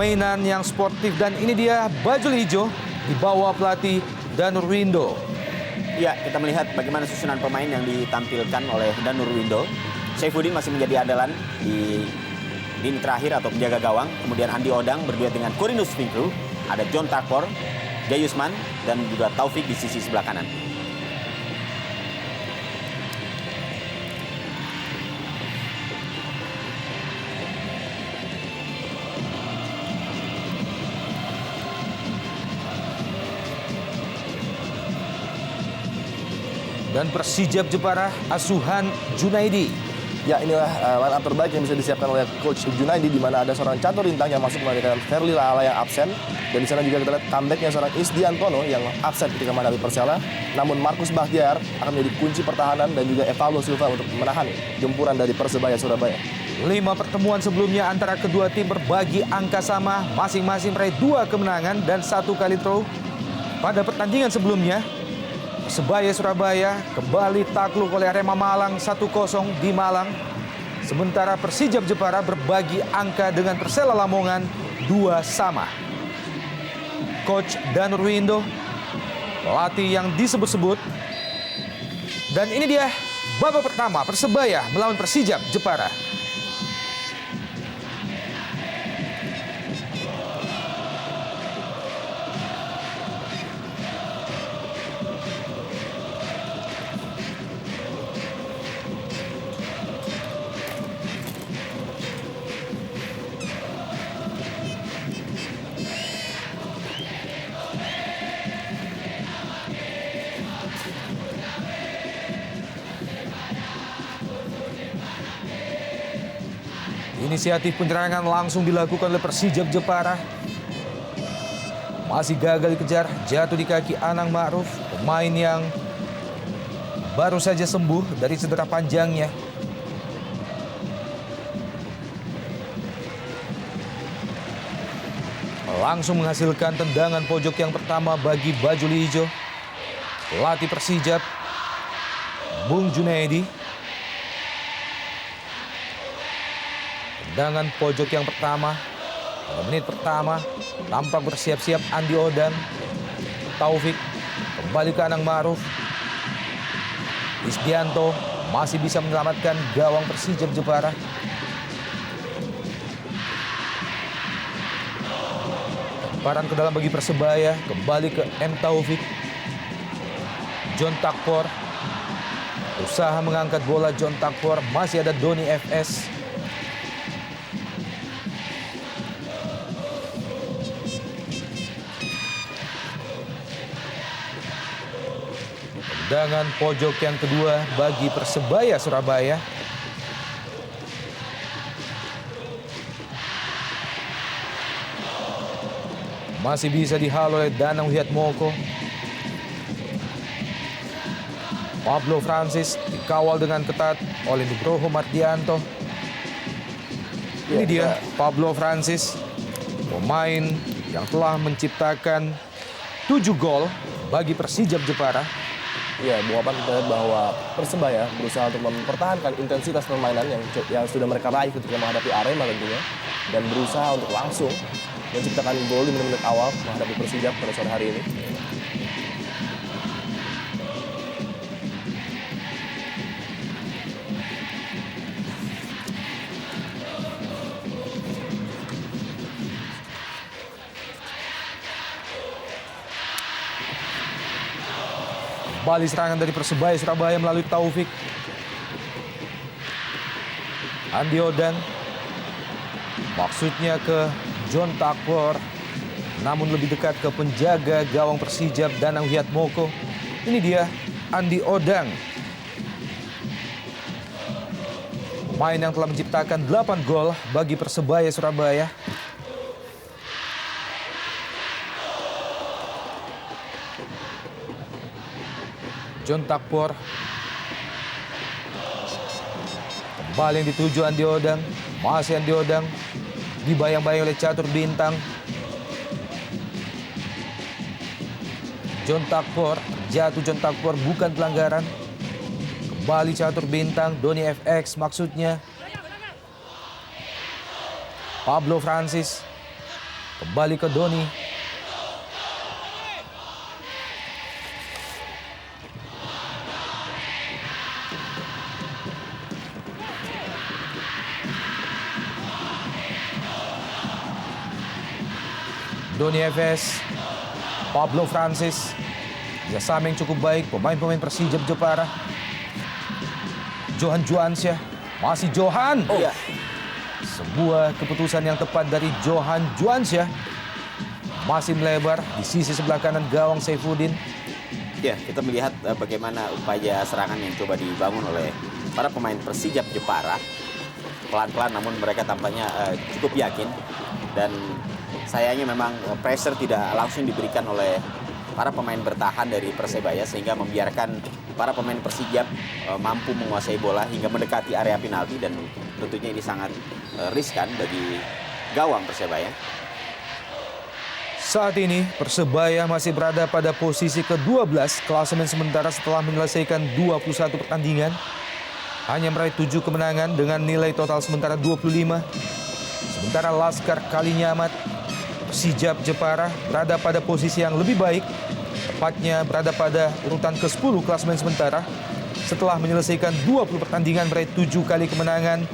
permainan yang sportif. Dan ini dia baju hijau dibawa pelatih Danur Windo. Ya, kita melihat bagaimana susunan pemain yang ditampilkan oleh Danur Windo. Saifuddin masih menjadi andalan di lini terakhir atau penjaga gawang. Kemudian Andi Odang berduet dengan Corinus Finkru. Ada John Takpor, Jayusman, dan juga Taufik di sisi sebelah kanan. Dan Persijap Jepara, asuhan Junaidi. Ya, inilah line up terbaik yang bisa disiapkan oleh Coach Junaidi, di mana ada seorang catur rintang yang masuk menggantikan Ferli Laala yang absen. Dan di sana juga kita lihat comebacknya seorang Isdiantono yang absen ketika menghadapi Persela. Namun Markus Bahtiar akan menjadi kunci pertahanan dan juga Evaldo Silva untuk menahan gempuran dari Persebaya Surabaya. 5 pertemuan sebelumnya antara kedua tim berbagi angka sama, masing-masing meraih 2 kemenangan dan 1 kali draw. Pada pertandingan sebelumnya, Persebaya Surabaya kembali takluk oleh Arema Malang 1-0 di Malang. Sementara Persijap Jepara berbagi angka dengan Persela Lamongan 2 sama. Coach Danur Windo, pelatih yang disebut-sebut. Dan ini dia babak pertama Persebaya melawan Persijap Jepara. Inisiatif penyerangan langsung dilakukan oleh Persijap Jepara. Masih gagal dikejar, jatuh di kaki Anang Ma'ruf, pemain yang baru saja sembuh dari cedera panjangnya. Langsung menghasilkan tendangan pojok yang pertama bagi baju hijau. Pelatih Persijap, Bung Junaidi. Tendangan pojok yang pertama, pada menit pertama, tampak bersiap-siap Andi Odang. Taufik kembali ke Anang Ma'ruf. Isdianto masih bisa menyelamatkan gawang Persijap Jepara. Lemparan ke dalam bagi Persebaya, kembali ke M. Taufik. John Takpor usaha mengangkat bola. John Takpor, masih ada Doni FS. Tendangan pojok yang kedua bagi Persebaya Surabaya. Masih bisa dihalau oleh Danang Wiatmoko. Pablo Francis dikawal dengan ketat oleh Nugroho Mardianto. Ini dia Pablo Francis, pemain yang telah menciptakan 7 gol bagi Persijap Jepara. Ya, Bung Opan, kita lihat bahwa Persebaya berusaha untuk mempertahankan intensitas permainan yang sudah mereka raih ketika menghadapi Arema tentunya, dan berusaha untuk langsung menciptakan gol di menit-menit awal menghadapi Persijap pada sore hari ini. Kembali serangan dari Persebaya Surabaya melalui Taufik. Andi Odang, maksudnya ke John Takpor, namun lebih dekat ke penjaga gawang Persijap Danang Wiatmoko. Ini dia Andi Odang, pemain yang telah menciptakan 8 gol bagi Persebaya Surabaya. John Takpor, kembali yang dituju Andi Odang. Masih Andi Odang, dibayang-bayang oleh catur bintang John Takpor. Jatuh John Takpor, bukan pelanggaran. Kembali catur bintang, Doni FX maksudnya. Pablo Francis Kembali ke Doni. Doni Efes, Pablo Francis, kerjasama yang cukup baik, pemain-pemain Persijap Jepara. Johan Juansyah, masih Johan. Iya. Sebuah keputusan yang tepat dari Johan Juansyah. Masih melebar di sisi sebelah kanan gawang Saifuddin. Ya, kita melihat bagaimana upaya serangan yang coba dibangun oleh para pemain Persijap Jepara. Pelan-pelan namun mereka tampaknya cukup yakin. Dan sayangnya memang pressure tidak langsung diberikan oleh para pemain bertahan dari Persebaya sehingga membiarkan para pemain Persijap mampu menguasai bola hingga mendekati area penalti, dan tentunya ini sangat riskan bagi gawang Persebaya. Saat ini Persebaya masih berada pada posisi ke-12 klasemen sementara setelah menyelesaikan 21 pertandingan. Hanya meraih 7 kemenangan dengan nilai total sementara 25. Sementara Laskar Kalinyamat Persijap Jepara berada pada posisi yang lebih baik, tepatnya berada pada urutan ke-10 klasemen sementara setelah menyelesaikan 20 pertandingan meraih 7 kali kemenangan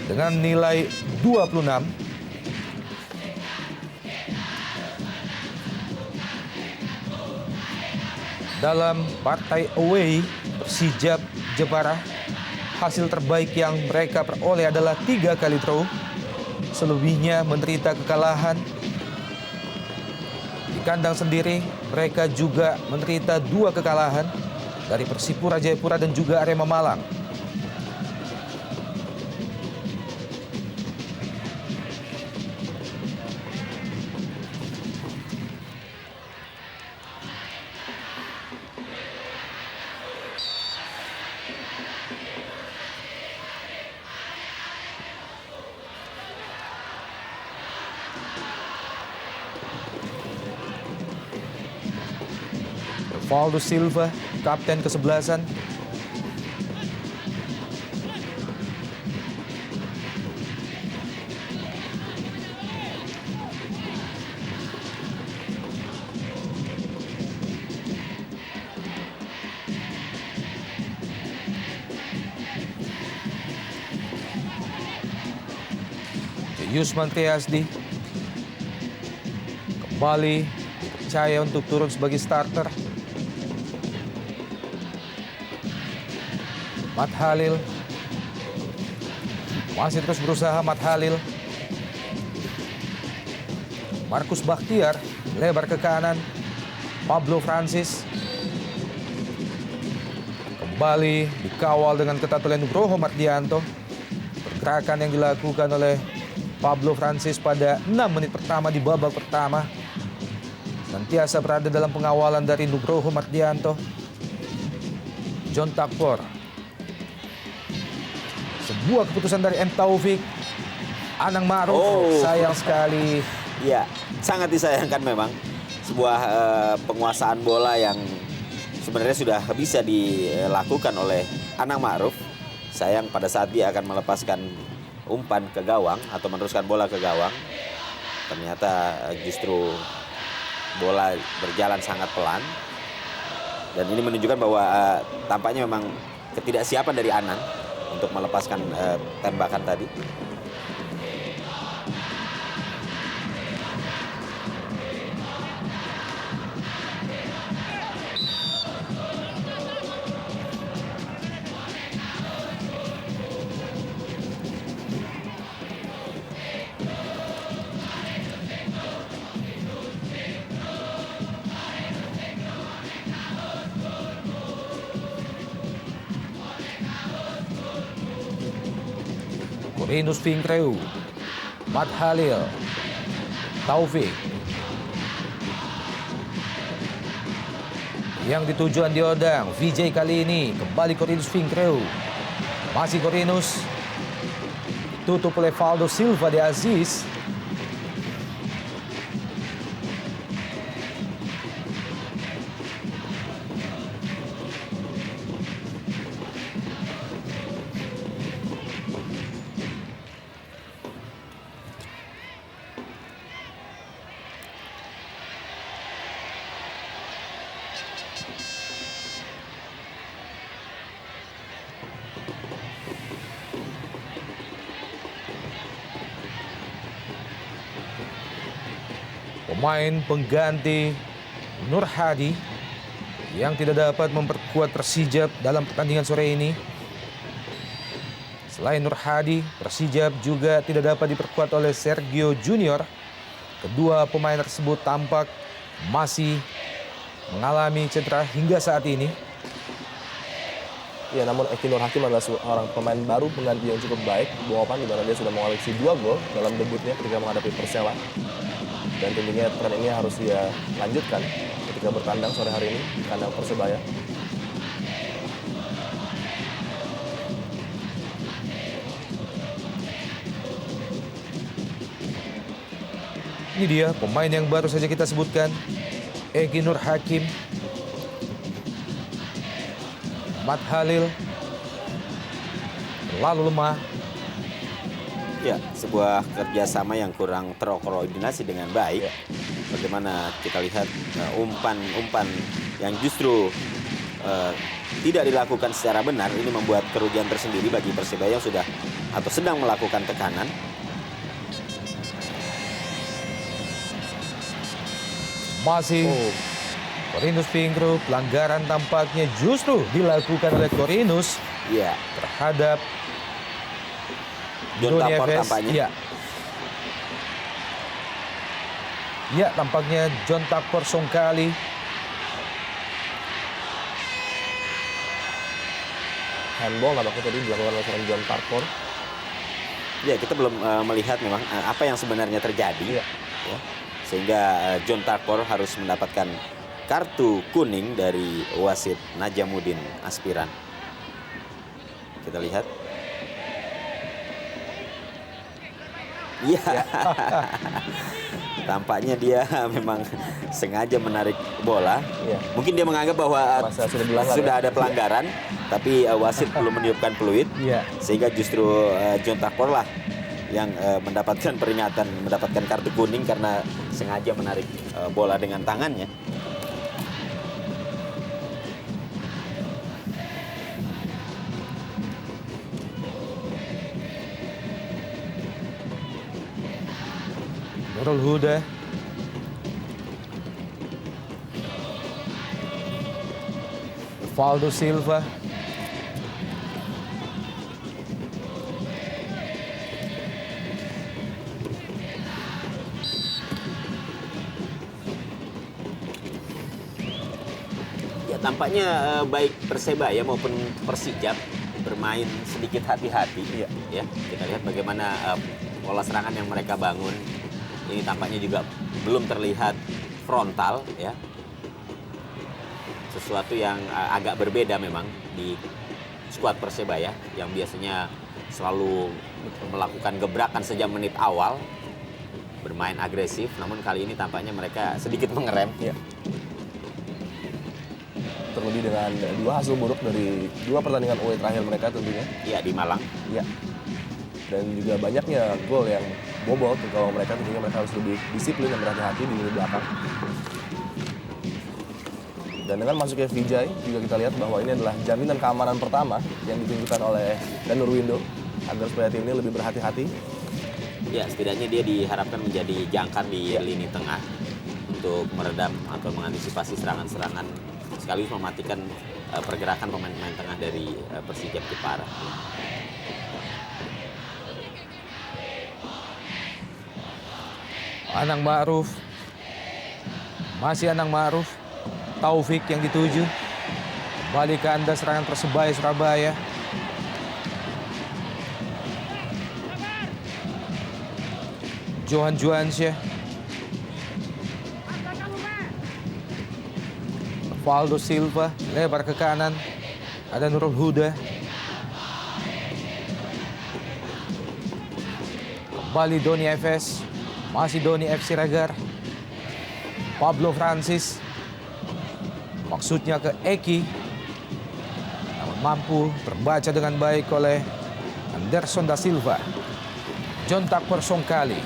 dengan nilai 26. Dalam partai away Persijap Jepara, hasil terbaik yang mereka peroleh adalah 3 kali draw. Selebihnya menderita kekalahan. Di kandang sendiri, mereka juga menderita 2 kekalahan dari Persipura Jayapura dan juga Arema Malang. Valdo Silva, kapten kesebelasan. Yusman Triasdi kembali dipercaya untuk turun sebagai starter. Mat Halil masih terus berusaha. Mat Halil, Markus Bakhtiar lebar ke kanan. Pablo Francis kembali dikawal dengan ketat oleh Nugroho Mardianto. Pergerakan yang dilakukan oleh Pablo Francis pada 6 menit pertama di babak pertama senantiasa berada dalam pengawalan dari Nugroho Mardianto. John Takpor, sebuah keputusan dari M. Taufik. Anang Ma'ruf, sayang sekali. Ya, sangat disayangkan memang. Sebuah penguasaan bola yang sebenarnya sudah bisa dilakukan oleh Anang Ma'ruf. Sayang pada saat dia akan melepaskan umpan ke gawang atau meneruskan bola ke gawang, ternyata justru bola berjalan sangat pelan. Dan ini menunjukkan bahwa tampaknya memang ketidaksiapan dari Anang untuk melepaskan tembakan tadi. Corinus Finkreu, Mat Halil, Taufik. Yang dituju Andi Odang, VJ kali ini kembali Corinus Finkreu. Masih Corinus, tutup oleh Valdo Silva de Aziz. Pemain pengganti Nur Hadi yang tidak dapat memperkuat Persijap dalam pertandingan sore ini. Selain Nur Hadi, Persijap juga tidak dapat diperkuat oleh Sergio Junior. Kedua pemain tersebut tampak masih mengalami cedera hingga saat ini. Ya, namun Eki Nur Hakim adalah seorang pemain baru pengganti yang cukup baik, Buopan, di mana dia sudah mengoleksi 2 gol dalam debutnya ketika menghadapi Persela. Dan tentunya tren ini harus dia lanjutkan ketika bertandang sore hari ini di kandang Persebaya. Ini dia pemain yang baru saja kita sebutkan, Eki Nur Hakim, Mat Halil, lalu lemah. Ya, sebuah kerjasama yang kurang terkoordinasi dengan baik. Bagaimana kita lihat umpan-umpan yang justru tidak dilakukan secara benar, ini membuat kerugian tersendiri bagi Persebaya yang sudah atau sedang melakukan tekanan. Masih Corinus Fingro, pelanggaran tampaknya justru dilakukan oleh Corinus Ya, terhadap John Doni Tapor Efes. tampaknya. Ya. Ya, tampaknya John Tapor Songkali. Handball nampaknya tadi dilakukan oleh seorang John Parkour. Ya, kita belum melihat memang apa yang sebenarnya terjadi. Iya. Ya. Sehingga John Tarpor harus mendapatkan kartu kuning dari wasit Najamuddin Aspiran. Kita lihat. Iya. Tampaknya dia memang sengaja menarik bola. Iya. Mungkin dia menganggap bahwa Masa sudah dilanggar, sudah ya? ada pelanggaran, tapi wasit belum meniupkan peluit. Iya. Sehingga justru John Tarpor lah yang mendapatkan peringatan, mendapatkan kartu kuning karena sengaja menarik bola dengan tangannya. Nurul Huda. Valdo Silva. Ya, tampaknya baik Persebaya maupun Persijap bermain sedikit hati-hati. Iya. Ya, kita lihat bagaimana pola serangan yang mereka bangun. Ini tampaknya juga belum terlihat frontal, ya. Sesuatu yang agak berbeda memang di skuad Persebaya yang biasanya selalu melakukan gebrakan sejak menit awal, bermain agresif, namun kali ini tampaknya mereka sedikit mengerem. Iya. Terlebih dengan 2 hasil buruk dari 2 pertandingan away terakhir mereka tentunya. Ya, di Malang. Iya. Dan juga banyaknya gol yang bobol ke gawang mereka, tentunya mereka harus lebih disiplin dan berhati-hati di lini belakang. Dan dengan masuknya Vijay, juga kita lihat bahwa ini adalah jaminan keamanan pertama yang ditunjukkan oleh Danur Windo agar supaya tim ini lebih berhati-hati. Ya, setidaknya dia diharapkan menjadi jangkar di lini tengah untuk meredam atau mengantisipasi serangan-serangan sekaligus mematikan pergerakan pemain-pemain tengah dari Persijap Jepara. Anang Ma'ruf. Masih Anang Ma'ruf. Taufik yang dituju. Kembali ke anda serangan Persebaya Surabaya. Johan Juansyah. Valdo Silva lebar ke kanan. Ada Nurul Huda. Kembali Doni Efes. Masih Doni F. Siregar. Pablo Francis. Maksudnya ke Eki. Namun mampu terbaca dengan baik oleh Anderson da Silva. John Tapor Songkali.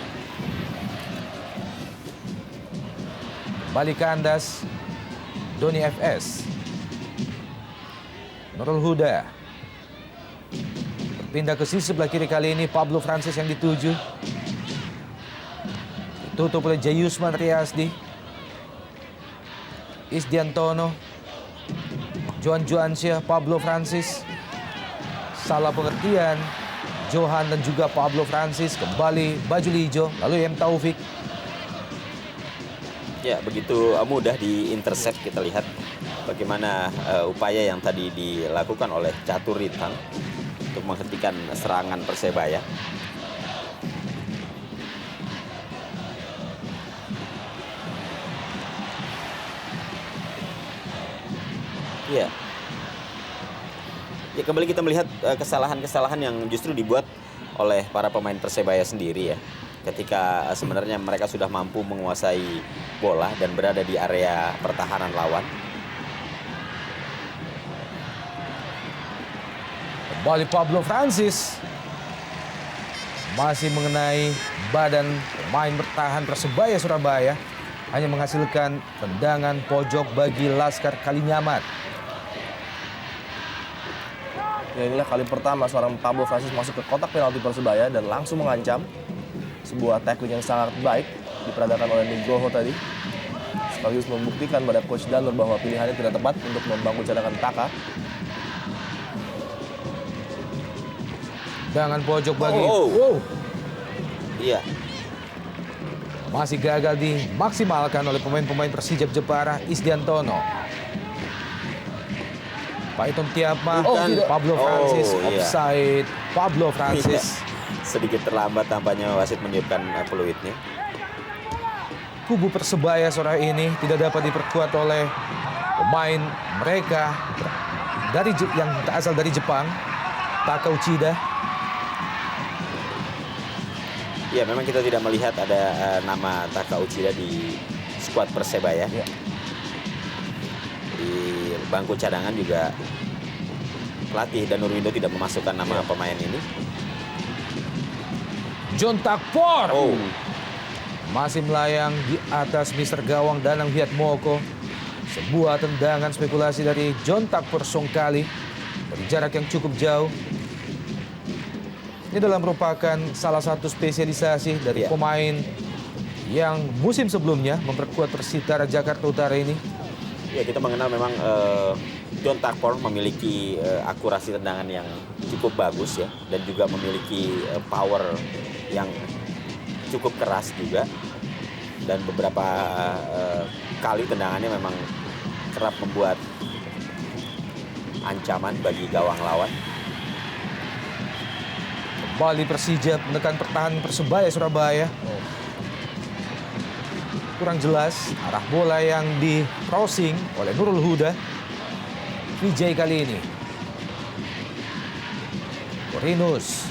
Kembali ke Andas. Doni FS. Nurul Huda. Berpindah ke sisi sebelah kiri kali ini Pablo Francis yang dituju. Tutup oleh Jayusman Triasdi. Isdiantono. Johan Joansyah, Pablo Francis. Salah pengertian. Johan dan juga Pablo Francis kembali baju hijau. Lalu M. Taufik. Ya, begitu mudah di-intercept. Kita lihat bagaimana upaya yang tadi dilakukan oleh Catur Rintang untuk menghentikan serangan Persebaya. Ya. Ya, kembali kita melihat kesalahan-kesalahan yang justru dibuat oleh para pemain Persebaya sendiri ya. Ketika sebenarnya mereka sudah mampu menguasai bola dan berada di area pertahanan lawan. Kembali Pablo Francis. Masih mengenai badan pemain bertahan Persebaya Surabaya. Hanya menghasilkan tendangan pojok bagi Laskar Kalinyamat. Ya, inilah kali pertama seorang Pablo Francis masuk ke kotak penalti Persebaya dan langsung mengancam. Sebuah tackling yang sangat baik diperadakan oleh Nugroho tadi. Sekaligus membuktikan pada Coach Danur bahwa pilihannya tidak tepat untuk membangku cadangan Taka. Tendangan pojok bagi... Wow. Iya. Masih gagal dimaksimalkan oleh pemain-pemain Persijap Jepara. Isdiantono. Paiton Tiapma, Pablo Francis, offside. Pablo Francis. Iya. Sedikit terlambat tampaknya wasit meniupkan peluitnya. Kubu Persebaya sore ini tidak dapat diperkuat oleh pemain mereka yang berasal dari Jepang, Taka Uchida. Ya, memang kita tidak melihat ada nama Taka Uchida di skuad Persebaya. Ya. Di bangku cadangan juga pelatih Danur Windo tidak memasukkan nama pemain ini. John Takpor Oh, masih melayang di atas Mr. Gawang Danang Wiatmoko. Sebuah tendangan spekulasi dari John Takpor Songkali dari jarak yang cukup jauh. Ini adalah merupakan salah satu spesialisasi dari pemain yang musim sebelumnya memperkuat Persitara Jakarta Utara ini. ya kita mengenal memang John Takpor memiliki akurasi tendangan yang cukup bagus ya, dan juga memiliki power yang cukup keras juga, dan beberapa kali tendangannya memang kerap membuat ancaman bagi gawang lawan. Kembali Persija menekan pertahanan Persebaya Surabaya. Kurang jelas arah bola yang di crossing oleh Nurul Huda. Vijay kali ini. Corinus.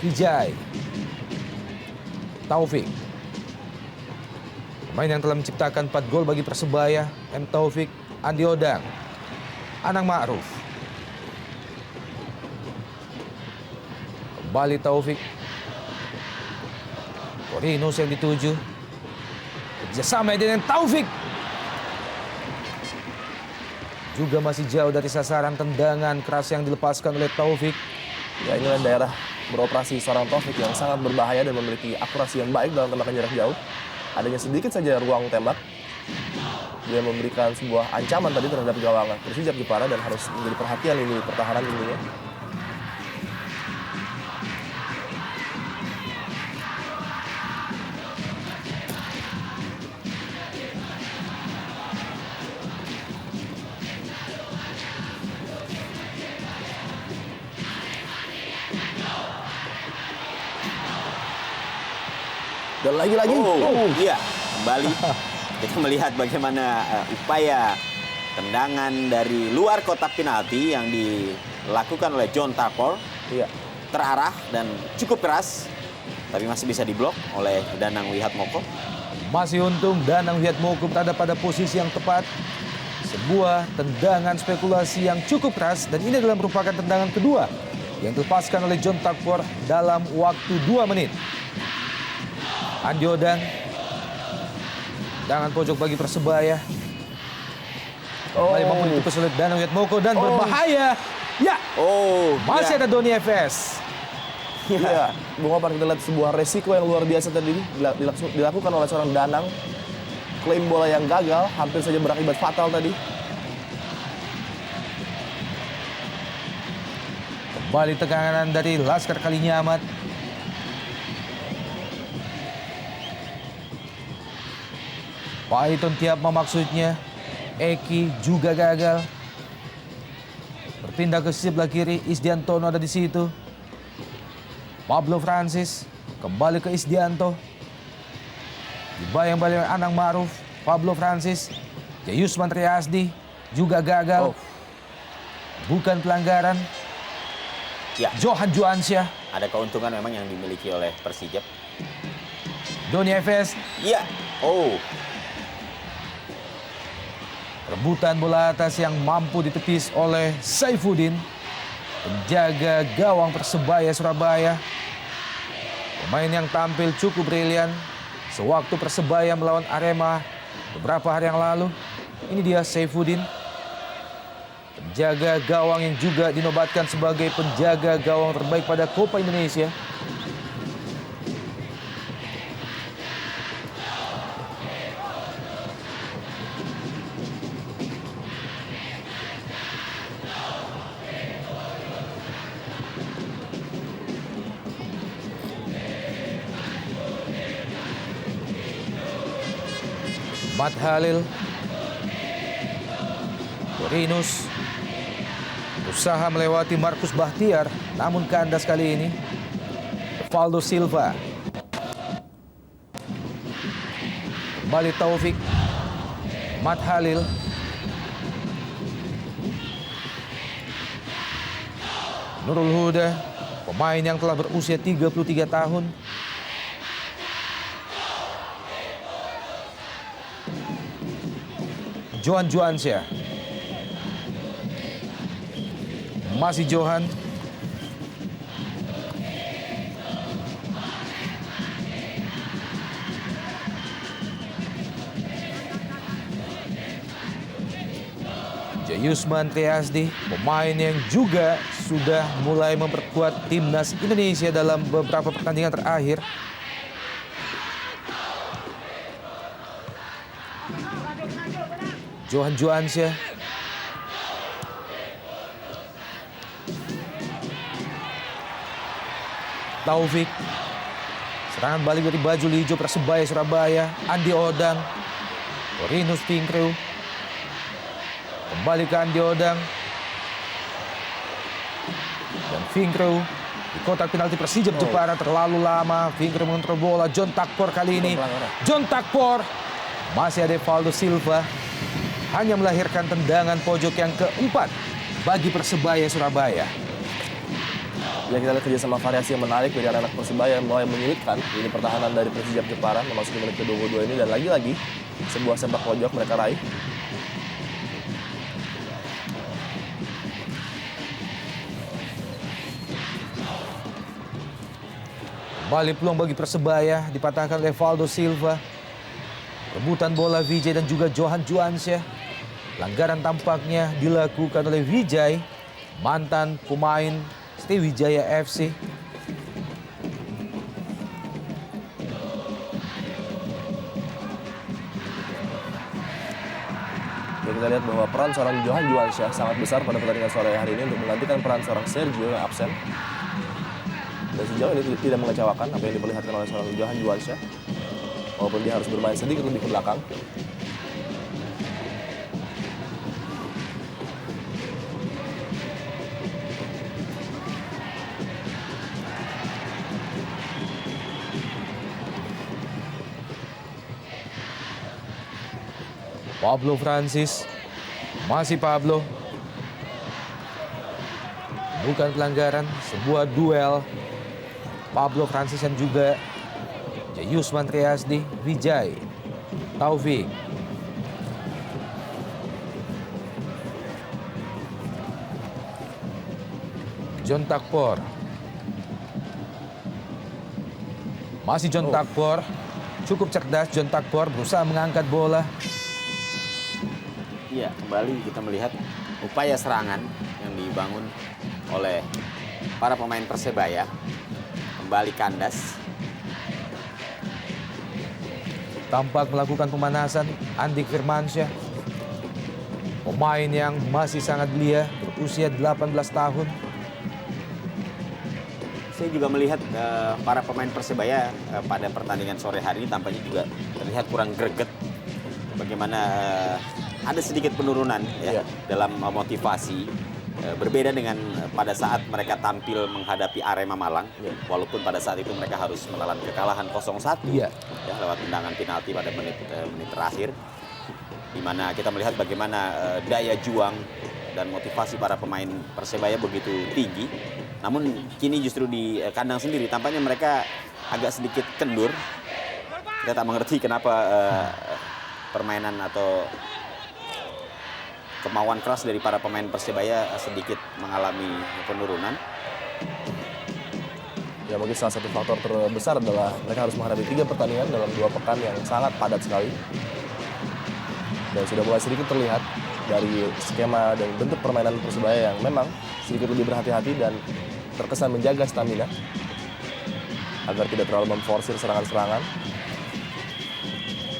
Vijay. Taufik. Pemain yang telah menciptakan 4 gol bagi Persebaya. M. Taufik, Andi Odang, Anang Ma'ruf. Kembali Taufik. Corinus yang dituju. Kerjasama dengan Taufik. Juga masih jauh dari sasaran tendangan keras yang dilepaskan oleh Taufik. Ya, inilah daerah beroperasi seorang Taufik yang sangat berbahaya dan memiliki akurasi yang baik dalam tembakan jarak jauh. Adanya sedikit saja ruang tembak. Dia memberikan sebuah ancaman tadi terhadap gawang Persijap Jepara dan harus menjadi perhatian ini pertahanan tentunya. Dan lagi-lagi, Iya, kembali kita melihat bagaimana upaya tendangan dari luar kotak penalti yang dilakukan oleh John Takpor. iya, Terarah dan cukup keras, tapi masih bisa diblok oleh Danang Wiatmoko. Masih untung Danang Wiatmoko berada pada posisi yang tepat. Sebuah tendangan spekulasi yang cukup keras, dan ini adalah merupakan tendangan kedua yang dilepaskan oleh John Takpor dalam waktu 2 menit. Andi Odang. Tendangan pojok bagi Persebaya. Kembali mampu ditepis oleh Danang Wiatmoko dan berbahaya. Ya, masih ada Doni FS. Iya, Bung Opar, kita lihat sebuah resiko yang luar biasa tadi dilakukan oleh seorang Danang. Klaim bola yang gagal, hampir saja berakibat fatal tadi. Kembali tegangan dari Laskar Kalinyamat. Paiton tiap maksudnya. Eki juga gagal. Berpindah ke sebelah kiri, Isdiantono ada di situ. Pablo Francis kembali ke Isdianto. Dibayang-bayang Anang Maruf, Pablo Francis, Yusman Triasdi juga gagal. Bukan pelanggaran. Ya, Johan Juansyah, ada keuntungan memang yang dimiliki oleh Persijap. Doni Efes, Iya. Oh, rebutan bola atas yang mampu ditepis oleh Saifuddin, penjaga gawang Persebaya Surabaya. Pemain yang tampil cukup brilian sewaktu Persebaya melawan Arema beberapa hari yang lalu. Ini dia Saifuddin, penjaga gawang yang juga dinobatkan sebagai penjaga gawang terbaik pada Copa Indonesia. Mat Halil, Corinus berusaha melewati Markus Bahtiar, namun kandas kali ini. Valdo Silva, kembali Taufik, Mat Halil, Nurul Huda, pemain yang telah berusia 33 tahun. Johan Juansyah, masih Johan. Yusman Triasdi, pemain yang juga sudah mulai memperkuat timnas Indonesia dalam beberapa pertandingan terakhir. Johan Juansyah, Taufik, serangan balik dari baju hijau Persebaya Surabaya, Andi Odang, Corinus Fingkreu, kembali ke Andi Odang, dan Fingkreu di kotak penalti Persijap Jepara terlalu lama. Fingkreu mengontrol bola, John Takpor kali ini, John Takpor, masih ada Valdo Silva. Hanya melahirkan tendangan pojok yang keempat bagi Persebaya Surabaya. Ya, kita lihat kerjasama variasi yang menarik dari anak Persebaya yang mulai menyulitkan ini pertahanan dari Persijap Jepara memasuki menit ke-22 ini, dan lagi-lagi sebuah sepak pojok mereka raih. Kembali peluang bagi Persebaya dipatahkan oleh Valdo Silva. Rebutan bola Vijay dan juga Johan Juansyah. Pelanggaran tampaknya dilakukan oleh Vijay, mantan pemain Sriwijaya FC. Dan kita lihat bahwa peran seorang Johan Juansyah sangat besar pada pertandingan sore hari ini untuk menggantikan peran seorang Sergio yang absen. Dan sejauh ini tidak mengecewakan apa yang diperlihatkan oleh seorang Johan Juansyah, walaupun dia harus bermain sedikit lebih ke belakang. Pablo Francis, masih Pablo. Bukan pelanggaran, sebuah duel. Pablo Francis dan juga Yusman Triasdi, Vijay, Taufik. John Takpor. Masih John Takpor. Cukup cerdas John Takpor, berusaha mengangkat bola. iya, kembali kita melihat upaya serangan yang dibangun oleh para pemain Persebaya. kembali kandas. Tampak melakukan pemanasan Andik Firmansyah. Pemain yang masih sangat belia, berusia 18 tahun. Saya juga melihat para pemain Persebaya pada pertandingan sore hari ini tampaknya juga terlihat kurang greget. Bagaimana ada sedikit penurunan ya, dalam motivasi. Berbeda dengan pada saat mereka tampil menghadapi Arema Malang, walaupun pada saat itu mereka harus menelan kekalahan 0-1 ya, lewat tendangan penalti pada menit terakhir, di mana kita melihat bagaimana daya juang dan motivasi para pemain Persebaya begitu tinggi. Namun kini justru di kandang sendiri tampaknya mereka agak sedikit kendur. Kita tak mengerti kenapa permainan atau kemauan keras dari para pemain Persebaya sedikit mengalami penurunan. Ya mungkin salah satu faktor terbesar adalah mereka harus menghadapi 3 pertandingan dalam 2 pekan yang sangat padat sekali. Dan sudah mulai sedikit terlihat dari skema dan bentuk permainan Persebaya yang memang sedikit lebih berhati-hati dan terkesan menjaga stamina agar tidak terlalu memforsir serangan-serangan.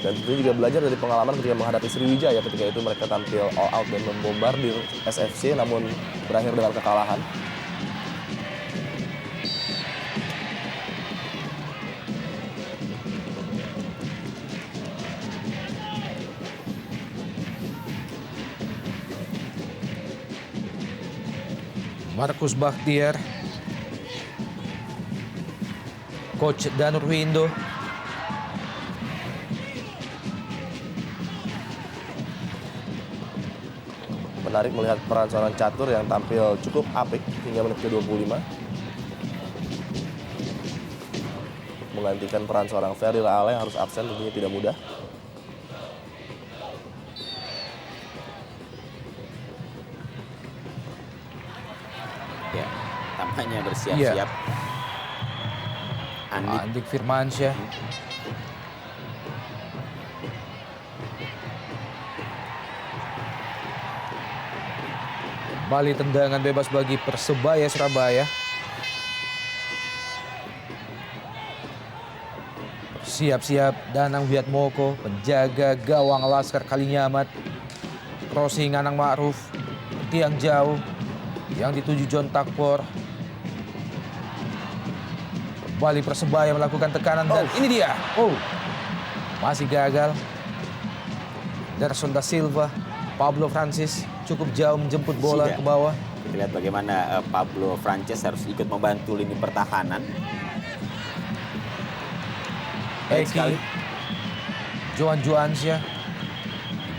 Dan tentunya juga belajar dari pengalaman ketika menghadapi Sriwijaya ketika itu mereka tampil all out dan membombardir SFC namun berakhir dengan kekalahan. Markus Bakhtiar, Coach Danur Windo. Menarik melihat peran seorang catur yang tampil cukup apik hingga menit ke-25. Menggantikan peran seorang Ferry Laala yang harus absen tentunya tidak mudah. Ya, tampaknya bersiap-siap. Andik Firmansyah. Kembali tendangan bebas bagi Persebaya Surabaya. Siap-siap Danang Wiatmoko, penjaga gawang Laskar Kalinyamat. Crossing Anang Ma'ruf, tiang jauh yang dituju John Takpor. Kembali Persebaya melakukan tekanan dan ini dia. Masih gagal. Derson da Silva, Pablo Francis cukup jauh menjemput bola ke bawah. Kita lihat bagaimana Pablo Francis harus ikut membantu lini pertahanan. Eki, Johan Juansyah,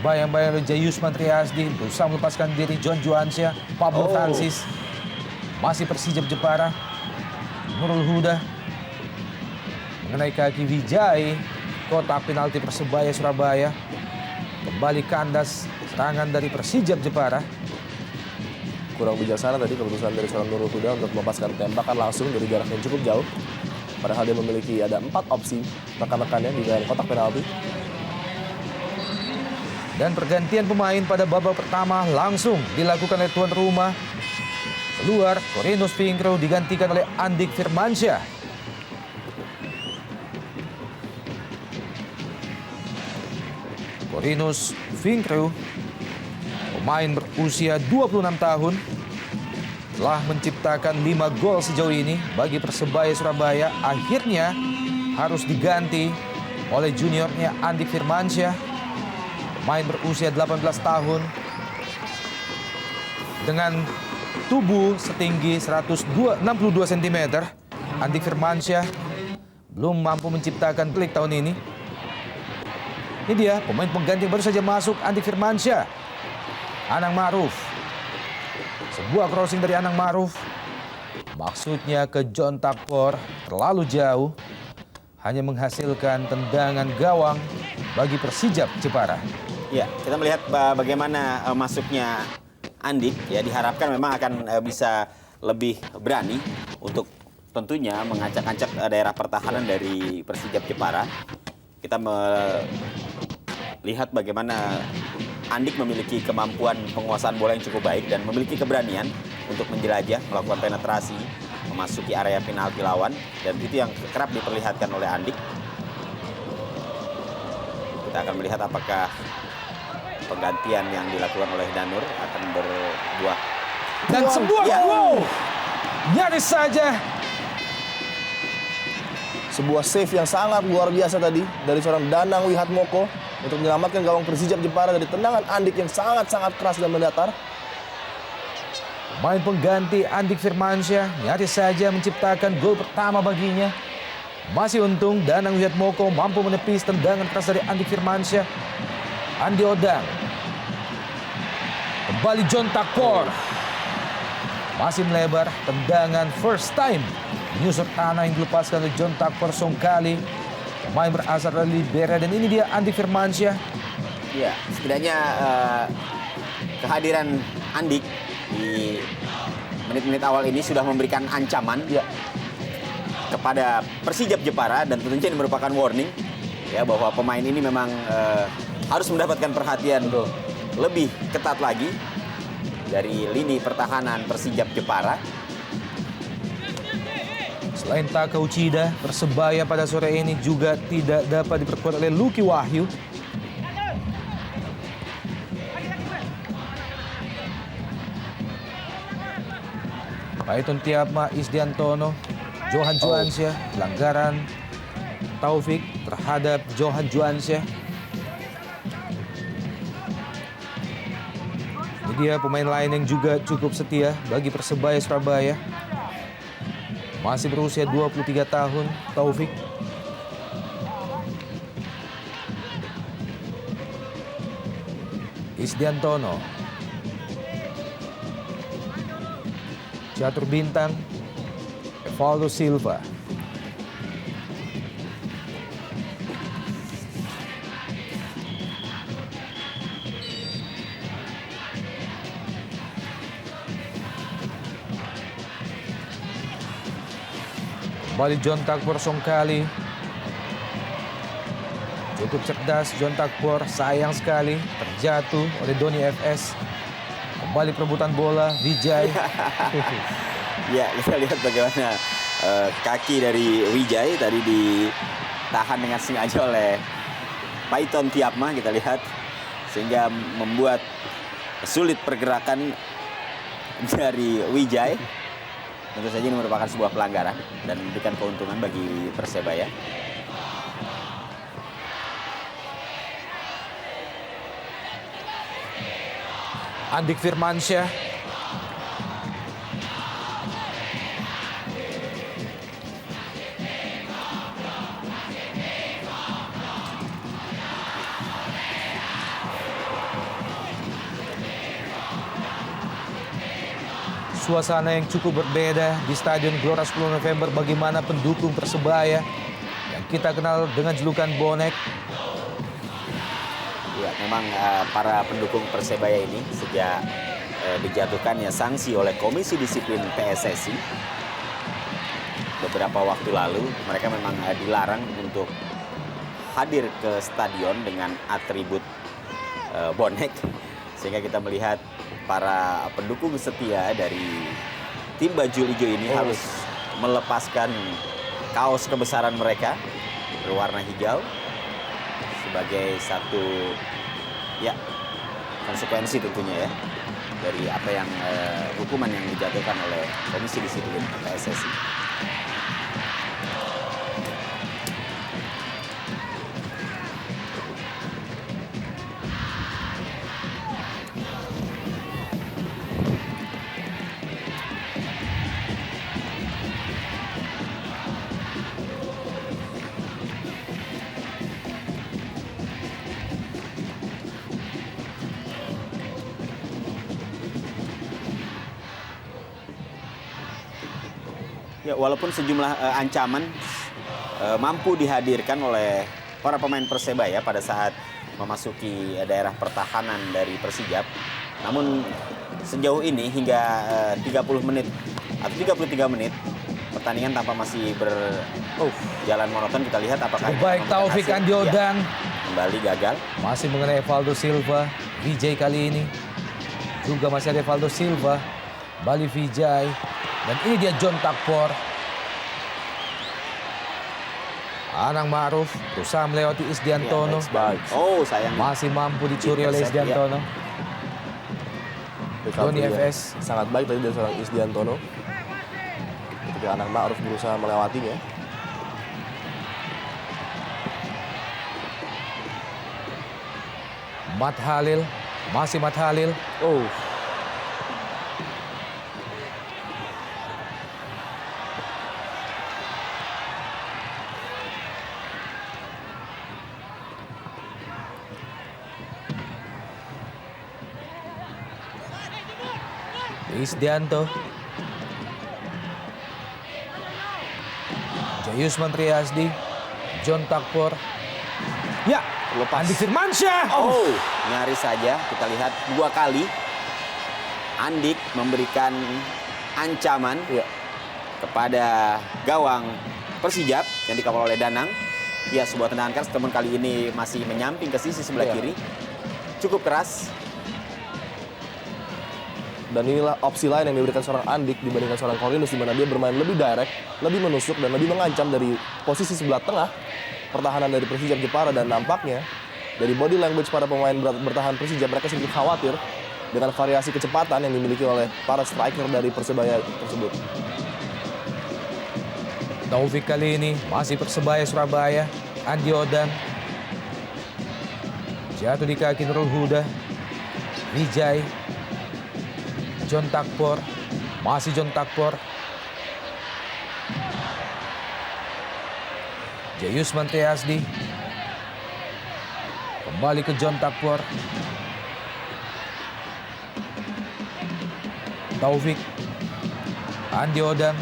bayang-bayang oleh Jayusman Triasdi, berusaha melepaskan diri John Juansyah, Pablo Francis, masih Persijap Jepara, Nurul Huda, mengenai kaki Wijay, kotak penalti Persebaya Surabaya, kembali kandas serangan dari Persijap Jepara. Kurang bijaksana tadi keputusan dari seorang Nurul Huda untuk melepaskan tembakan langsung dari jarak yang cukup jauh. Padahal dia memiliki ada 4 opsi rekan-rekannya di dalam kotak penalti. Dan pergantian pemain pada babak pertama langsung dilakukan oleh tuan rumah. Keluar, Corinus Fingro digantikan oleh Andik Firmansyah. Corinus Fingro, pemain berusia 26 tahun, telah menciptakan 5 gol sejauh ini bagi Persebaya Surabaya. Akhirnya harus diganti oleh juniornya Andik Firmansyah, pemain berusia 18 tahun dengan tubuh setinggi 162 cm. Andik Firmansyah belum mampu menciptakan klik tahun ini. Ini dia pemain pengganti baru saja masuk, Andik Firmansyah. Anang Ma'ruf. Sebuah crossing dari Anang Ma'ruf. Maksudnya ke John Takpor, terlalu jauh. Hanya menghasilkan tendangan gawang bagi Persijap Jepara. Ya, kita melihat bagaimana masuknya Andik. Ya, diharapkan memang akan bisa lebih berani untuk tentunya mengacak-acak daerah pertahanan dari Persijap Jepara. Kita melihat bagaimana Andik memiliki kemampuan penguasaan bola yang cukup baik dan memiliki keberanian untuk menjelajah, melakukan penetrasi, memasuki area penalti lawan, dan itu yang kerap diperlihatkan oleh Andik. Kita akan melihat apakah penggantian yang dilakukan oleh Danur akan berbuah. Dan sebuah nyaris saja. Sebuah save yang sangat luar biasa tadi dari seorang Danang Wihatmoko untuk menyelamatkan gawang Persijap Jepara dari tendangan Andik yang sangat-sangat keras dan mendatar. Main pengganti Andik Firmansyah nyaris saja menciptakan gol pertama baginya. Masih untung Danang Wihatmoko mampu menepis tendangan keras dari Andik Firmansyah. Andi Odang. Kembali John Takpor. Masih melebar tendangan first time. Menyusut tanah yang dilepaskan oleh John Takpor Songkali. Pemain berasal dari Liberia, dan ini dia Andik Firmansyah. Ya, setidaknya kehadiran Andik di menit-menit awal ini sudah memberikan ancaman kepada Persijap Jepara, dan tentunya ini merupakan warning ya bahwa pemain ini memang harus mendapatkan perhatian lebih ketat lagi dari lini pertahanan Persijap Jepara. Selain Taka Uchida, Persebaya pada sore ini juga tidak dapat diperkuat oleh Lucky Wahyu. Paiton Tiapma, Isdiantono, Johan Juansyah, pelanggaran Taufik terhadap Johan Juansyah. Ini dia pemain lain yang juga cukup setia bagi Persebaya Surabaya. Masih berusia 23 tahun, Taufik. Isdiantono. Catur Bintang. Evaldo Silva. Kembali John Takpor Songkali. Cukup cerdas John Takpor, sayang sekali terjatuh oleh Doni FS. Kembali perebutan bola, Wijay. Ya, kita lihat bagaimana kaki dari Wijay tadi ditahan dengan sengaja oleh Paiton Tiapma, kita lihat, sehingga membuat sulit pergerakan dari Wijay. Tentu saja ini merupakan sebuah pelanggaran dan memberikan keuntungan bagi Persebaya. Andik Firmansyah. Suasana yang cukup berbeda di Stadion Gelora 10 November. Bagaimana pendukung Persebaya yang kita kenal dengan julukan Bonek. Ya, memang para pendukung Persebaya ini sejak dijatuhkannya sanksi oleh Komisi Disiplin PSSI beberapa waktu lalu, mereka memang dilarang untuk hadir ke stadion dengan atribut bonek, sehingga kita melihat para pendukung setia dari tim baju hijau ini harus melepaskan kaos kebesaran mereka berwarna hijau sebagai satu konsekuensi tentunya ya dari apa yang hukuman yang dijatuhkan oleh Komisi Disiplin PSSI. Ya, walaupun sejumlah ancaman mampu dihadirkan oleh para pemain Persebaya pada saat memasuki daerah pertahanan dari Persijap, namun sejauh ini hingga 30 menit atau 33 menit pertandingan tampak masih berjalan monoton. Kita lihat apakah baik Taufik Andi Odang kembali gagal. Masih mengenai Evaldo Silva. Wijay kali ini juga masih ada Evaldo Silva. Bali Wijay. Dan ini dia John Takpor. Anang Ma'ruf berusaha melewati Isdiantono. Baik. Oh, sayang. Masih mampu dicuri oleh Intercept, Isdiantono. Doni Recovery yang FS. sangat baik tadi dari seorang Isdiantono. Ketika Anang Ma'ruf berusaha melewatinya. Mat Halil. Masih Mat Halil. Oh, Isdianto. Jayusman Triasdi. John Takpor. Ya, Lepas. Andi Firmansyah. Oh, nyaris saja. Kita lihat 2 kali. Andik memberikan ancaman iya. kepada gawang Persijap yang dikawal oleh Danang. Ya, sebuah tendangan keras, namun kali ini masih menyamping ke sisi sebelah Iya. kiri. Cukup keras. Dan inilah opsi lain yang diberikan seorang Andik dibandingkan seorang Corvinus, di mana dia bermain lebih direct, lebih menusuk, dan lebih mengancam dari posisi sebelah tengah pertahanan dari Persijap Jepara. Dan nampaknya dari body language para pemain bertahan Persijap, mereka sedikit khawatir dengan variasi kecepatan yang dimiliki oleh para striker dari Persebaya tersebut. Taufik kali ini masih Persebaya Surabaya. Andi Odang. Jatuh di kaki Nurul Huda. Wijay. John Takpor. Masih John Takpor. Jayusman Triasdi. Kembali ke John Takpor. Taufik. Andi Odang.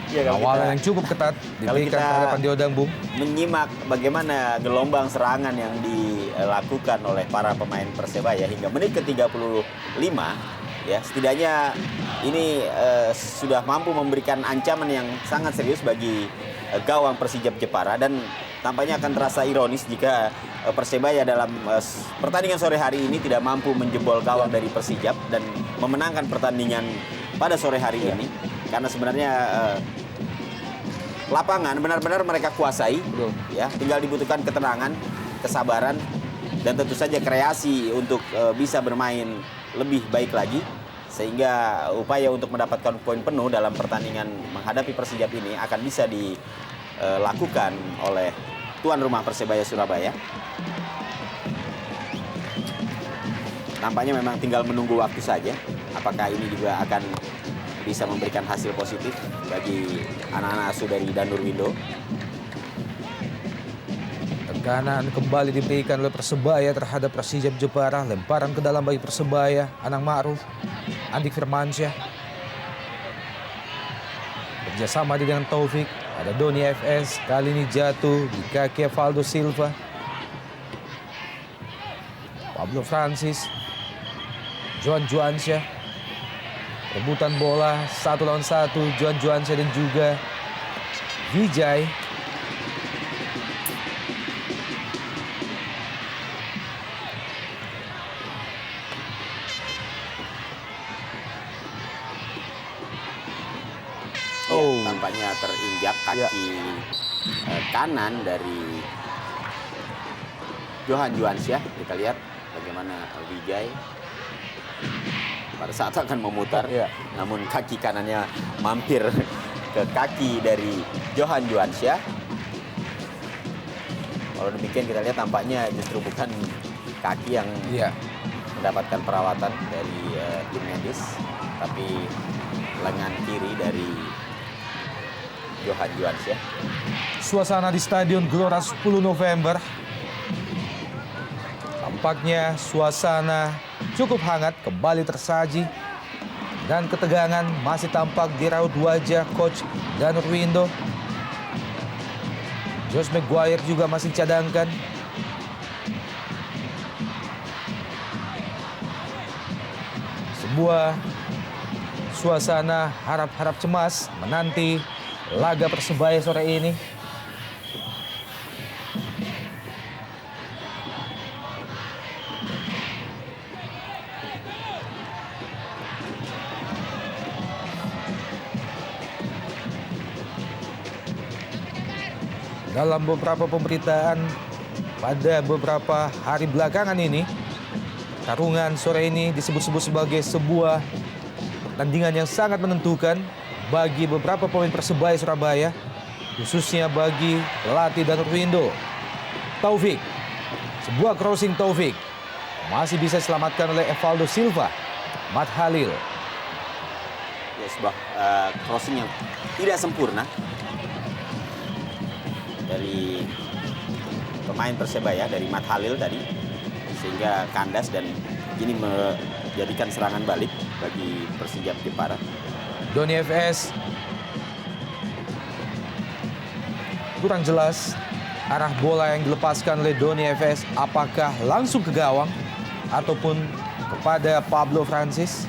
Ya, kalau Awalan kita yang cukup ketat diberikan kita- terhadap Andi Odang, Bung. menyimak bagaimana gelombang serangan yang dilakukan oleh para pemain Persebaya hingga menit ke-35, ya setidaknya ini sudah mampu memberikan ancaman yang sangat serius bagi gawang Persijap Jepara, dan tampaknya akan terasa ironis jika Persebaya dalam pertandingan sore hari ini tidak mampu menjebol gawang dari Persijap dan memenangkan pertandingan pada sore hari ini, karena sebenarnya lapangan benar-benar mereka kuasai. Betul. Ya, tinggal dibutuhkan ketenangan, kesabaran, dan tentu saja kreasi untuk bisa bermain lebih baik lagi, sehingga upaya untuk mendapatkan poin penuh dalam pertandingan menghadapi Persijap ini akan bisa dilakukan oleh tuan rumah Persebaya Surabaya. Nampaknya memang tinggal menunggu waktu saja. Apakah ini juga akan bisa memberikan hasil positif bagi anak-anak asuh dari Danur Windo. Tekanan kembali diberikan oleh Persebaya terhadap Persijap Jepara. Lemparan ke dalam bagi Persebaya. Anang Ma'ruf. Andik Firmansyah. Kerjasama dengan Taufik. Ada Doni FS. Kali ini jatuh di kaki Valdo Silva. Pablo Francis. Johan Juansyah. Rebutan bola 1 lawan 1. Johan Juansyah dan juga Wijay. Oh, tampaknya terinjak kaki kanan dari Johan Juansyah. Kita lihat bagaimana Wijay pada saat akan memutar, Iya. namun kaki kanannya mampir ke kaki dari Johan Juansyah. Kalau demikian kita lihat tampaknya justru bukan kaki yang Iya. mendapatkan perawatan dari tim medis, tapi lengan kiri dari Johan Juansyah. Suasana di Stadion Gelora 10 November. Tampaknya suasana cukup hangat, kembali tersaji. Dan ketegangan masih tampak di raut wajah Coach Danur Windo. Josh Maguire juga masih cadangkan. Sebuah suasana harap-harap cemas menanti laga Persebaya sore ini. Dalam beberapa pemberitaan pada beberapa hari belakangan ini, tarungan sore ini disebut-sebut sebagai sebuah pertandingan yang sangat menentukan bagi beberapa pemain Persebaya Surabaya, khususnya bagi pelatih Danur Windo. Taufik, sebuah crossing Taufik masih bisa diselamatkan oleh Evaldo Silva. Mat Halil, Ya, sebuah crossing yang tidak sempurna dari pemain Persebaya, dari Mat Halil tadi, sehingga kandas dan ini menjadikan serangan balik bagi Persijap Jepara. Doni FS kurang jelas arah bola yang dilepaskan oleh Doni FS, apakah langsung ke gawang ataupun kepada Pablo Francis.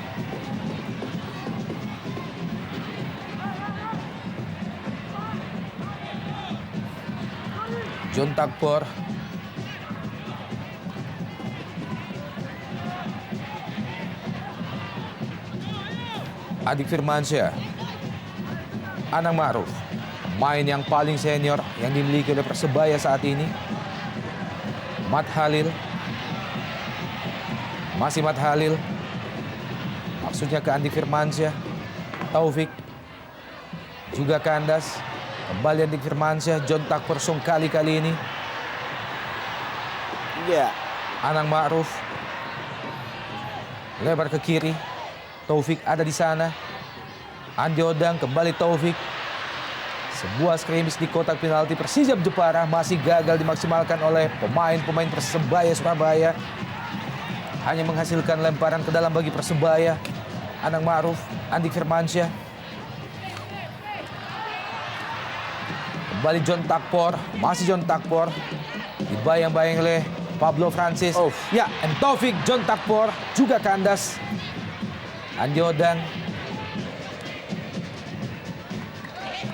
John Takpor, Adik Firmansyah, Anang Ma'ruf, pemain yang paling senior yang dimiliki oleh Persebaya saat ini. Mat Halil, masih Mat Halil, maksudnya ke Andi Firmansyah. Taufik, juga kandas. Kembali Andi Firmansyah. John Takpor kali ini. Ya, Anang Ma'ruf, lebar ke kiri. Taufik ada di sana. Andi Odang, kembali Taufik. Sebuah skrimis di kotak penalti Persijap Jepara masih gagal dimaksimalkan oleh pemain-pemain Persebaya Surabaya. Hanya menghasilkan lemparan ke dalam bagi Persebaya. Anang Ma'ruf, Andi Firmansyah. Kembali John Takpor, masih John Takpor. Dibayang-bayang oleh Pablo Francis. Ya, and Taufik, John Takpor juga kandas. Andi Odang.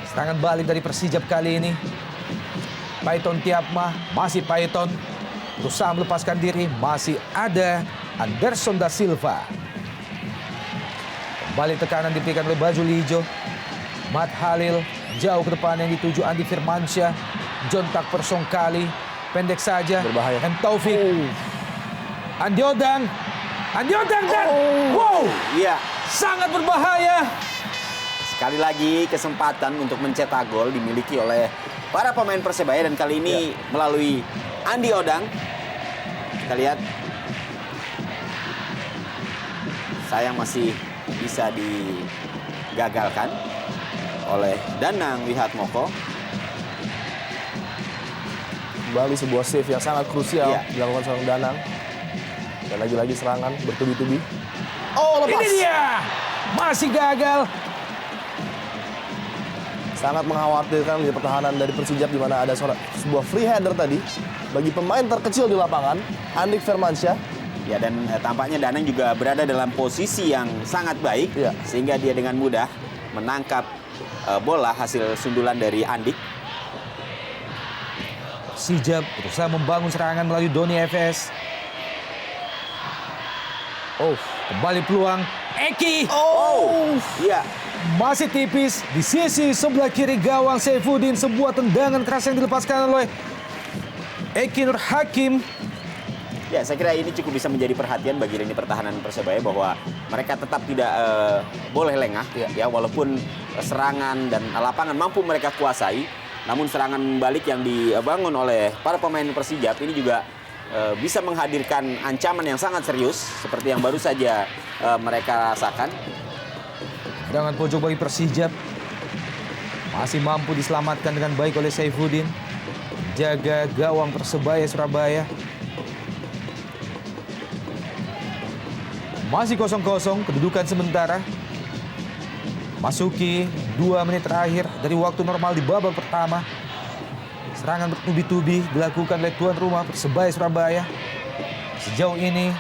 Serangan balik dari Persijap kali ini. Paiton Tiapma, masih Paiton. Berusaha melepaskan diri, masih ada Anderson da Silva. Kembali tekanan diberikan oleh baju hijau. Mat Halil, jauh ke depan yang dituju Andi Firmansyah. John Takpor kali, pendek saja. Berbahaya. And Taufik. Andi Odang. Andi Odang dan wow, iya. sangat berbahaya. Sekali lagi kesempatan untuk mencetak gol dimiliki oleh para pemain Persebaya dan kali ini melalui Andi Odang. Kita lihat. Sayang masih bisa digagalkan oleh Danang Wihatmoko. Kembali sebuah save yang sangat krusial Iya. dilakukan seorang Danang. Dan lagi-lagi serangan bertubi-tubi. Oh, lepas. Ini dia, masih gagal. Sangat mengkhawatirkan di pertahanan dari Persijap di mana ada sebuah free header tadi bagi pemain terkecil di lapangan, Andik Firmansyah. Ya, dan tampaknya Danang juga berada dalam posisi yang sangat baik. Iya. Sehingga dia dengan mudah menangkap bola hasil sundulan dari Andik. Persijap berusaha membangun serangan melalui Doni FS. Kembali peluang Eki. Iya. Masih tipis di sisi sebelah kiri gawang Saifuddin. Sebuah tendangan keras yang dilepaskan oleh Eki Nur Hakim. Ya, saya kira ini cukup bisa menjadi perhatian bagi lini pertahanan Persebaya bahwa mereka tetap tidak boleh lengah. Ya, walaupun serangan dan lapangan mampu mereka kuasai, namun serangan balik yang dibangun oleh para pemain Persijap ini juga bisa menghadirkan ancaman yang sangat serius seperti yang baru saja mereka rasakan. Tendangan pojok bagi Persijap masih mampu diselamatkan dengan baik oleh Saifuddin. Jaga gawang Persebaya Surabaya. Masih 0-0 kedudukan sementara. Masuki 2 menit terakhir dari waktu normal di babak pertama. Serangan bertubi-tubi dilakukan oleh tuan rumah Persebaya Surabaya. Sejauh ini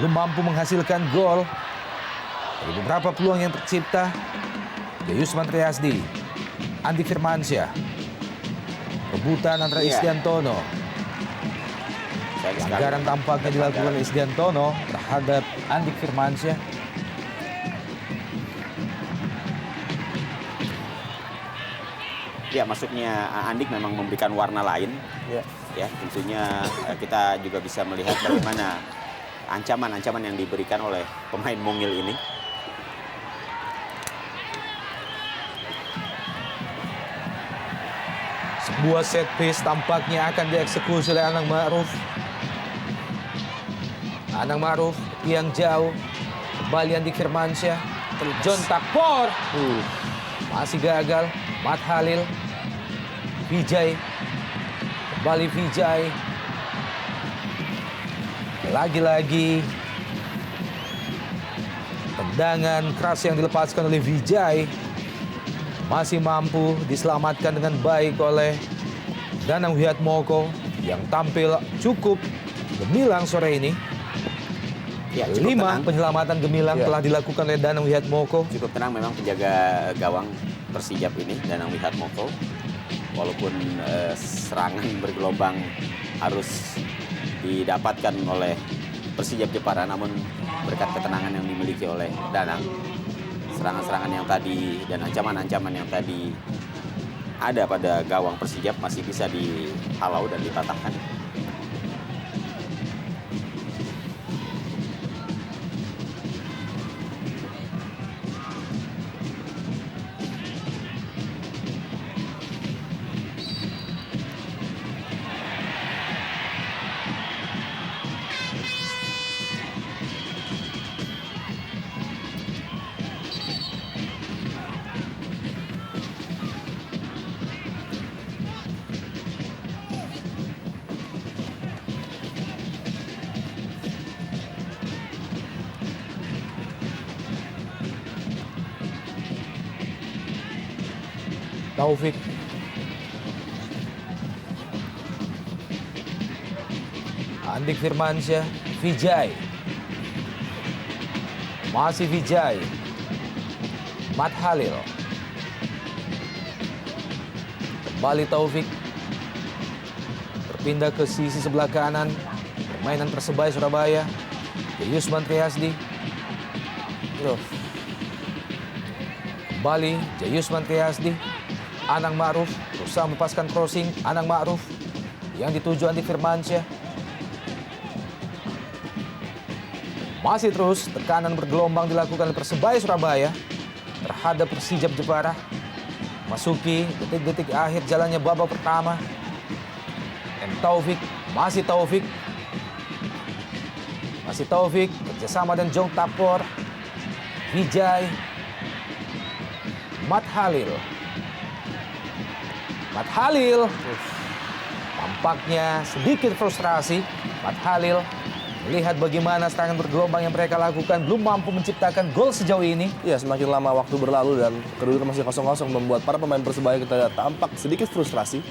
belum mampu menghasilkan gol. Dari beberapa peluang yang tercipta, Yusman Triasdi, Andi Firmansyah, rebutan antara Isdiantono. Pelanggaran tampaknya dilakukan oleh Isdiantono terhadap Andi Firmansyah. Ya, masuknya Andik memang memberikan warna lain. Ya. Ya, tentunya kita juga bisa melihat bagaimana ancaman-ancaman yang diberikan oleh pemain mungil ini. Sebuah set piece tampaknya akan dieksekusi oleh Anang Ma'ruf. Anang Ma'ruf yang jauh. Kembali Andik Firmansyah. John Takpor. Masih gagal. Matt Halil. Vijay. Kembali Vijay. Lagi-lagi. Tendangan keras yang dilepaskan oleh Vijay. Masih mampu diselamatkan dengan baik oleh Danang Wiatmoko yang tampil cukup gemilang sore ini. Ya, cukup 5 tenang. penyelamatan gemilang Ya. telah dilakukan oleh Danang Wiatmoko. Cukup tenang memang penjaga gawang Persijap ini, Danang Wihatmoko. Walaupun serangan bergelombang harus didapatkan oleh Persijap Jepara, namun berkat ketenangan yang dimiliki oleh Danang, serangan-serangan yang tadi dan ancaman-ancaman yang tadi ada pada gawang Persijap masih bisa dihalau dan dipatahkan. Taufik. Andik Firmansyah. Vijay. Masih Vijay. Matt Halil. Kembali Taufik. Berpindah ke sisi sebelah kanan. Permainan Persebaya Surabaya. Yusman Triasdi. Kembali Yusman Triasdi. Anang Ma'ruf berusaha melepaskan crossing. Anang Ma'ruf yang dituju Andik Firmansyah. Masih terus tekanan bergelombang dilakukan oleh Persebaya Surabaya terhadap Persijap Jepara. Masuki detik-detik akhir jalannya babak pertama. Dan Taufik, masih Taufik. Masih Taufik kerjasama dan Jong Tapor. Vijay. Matt Halil. Matt Halil tampaknya sedikit frustrasi. Matt Halil melihat bagaimana serangan bergelombang yang mereka lakukan belum mampu menciptakan gol sejauh ini. Ya, semakin lama waktu berlalu dan kedudukan masih 0-0 membuat para pemain Persebaya kita lihat tampak sedikit frustrasi.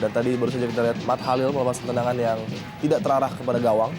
Dan tadi baru saja kita lihat Matt Halil melepaskan tendangan yang tidak terarah kepada gawang.